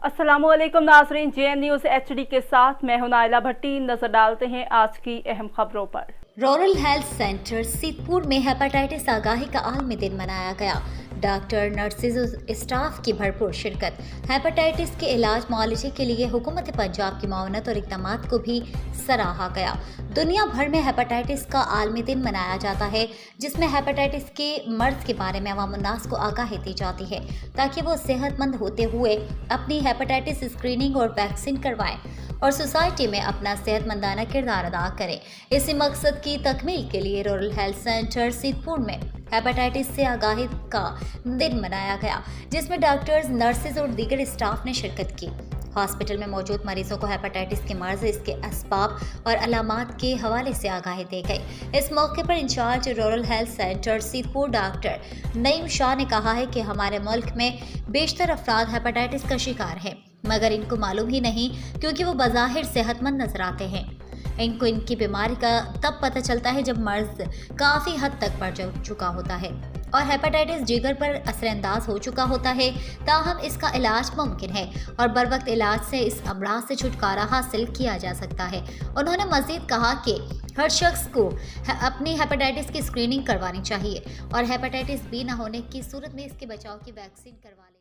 अस्सलाम वालेकुम नाज़रीन, JN न्यूज़ HD के साथ मैं हूं नाइला भट्टी। नजर डालते हैं आज की अहम खबरों पर। रूरल हेल्थ सेंटर सीतपुर में हेपेटाइटिस आगाही का आलमी दिन मनाया गया। डॉक्टर, नर्सेज और स्टाफ की भरपूर शिरकत। हेपेटाइटिस के इलाज मुआलजे के लिए हुकूमत पंजाब की मावनत और इक़दामात को भी सराहा गया। दुनिया भर में हेपेटाइटिस का आलमी दिन मनाया जाता है, जिसमें हेपेटाइटिस के मर्ज के बारे में अवाम उन्नास को आगाही दी जाती है ताकि वो सेहतमंद होते हुए अपनी हेपेटाइटिस स्क्रीनिंग और वैक्सीन करवाएं और सोसाइटी में अपना सेहतमंदाना किरदार अदा करें। इसी मकसद की तकमील के लिए रूरल हेल्थ सेंटर सीतपुर में हेपेटाइटिस से आगाही का दिन मनाया गया, जिसमें डॉक्टर्स, नर्सेज और दीगर स्टाफ ने शिरकत की। हॉस्पिटल में मौजूद मरीजों को हेपेटाइटिस के मर्ज, इसके असबाब और अलामात के हवाले से आगाही दी गई। इस मौके पर incharge rural health centre Sitpur doctor Naeem Shah ने कहा है कि हमारे मुल्क में बेशतर अफराद हेपेटाइटिस का शिकार हैं, मगर इनको मालूम ही नहीं क्योंकि वो बज़ाहिर सेहतमंद नजर आते हैं। इनको इनकी बीमारी का तब पता चलता है जब मर्ज काफ़ी हद तक बढ़ चुका होता है और हेपेटाइटिस जिगर पर असरअंदाज हो चुका होता है। ताहम इसका इलाज मुमकिन है और बर वक्त इलाज से इस अमराज से छुटकारा हासिल किया जा सकता है। उन्होंने मज़ीद कहा कि हर शख्स को अपनी हेपेटाइटिस की स्क्रीनिंग करवानी चाहिए और हेपेटाइटिस बी न होने की सूरत में इसके बचाव की वैक्सीन करवा लें।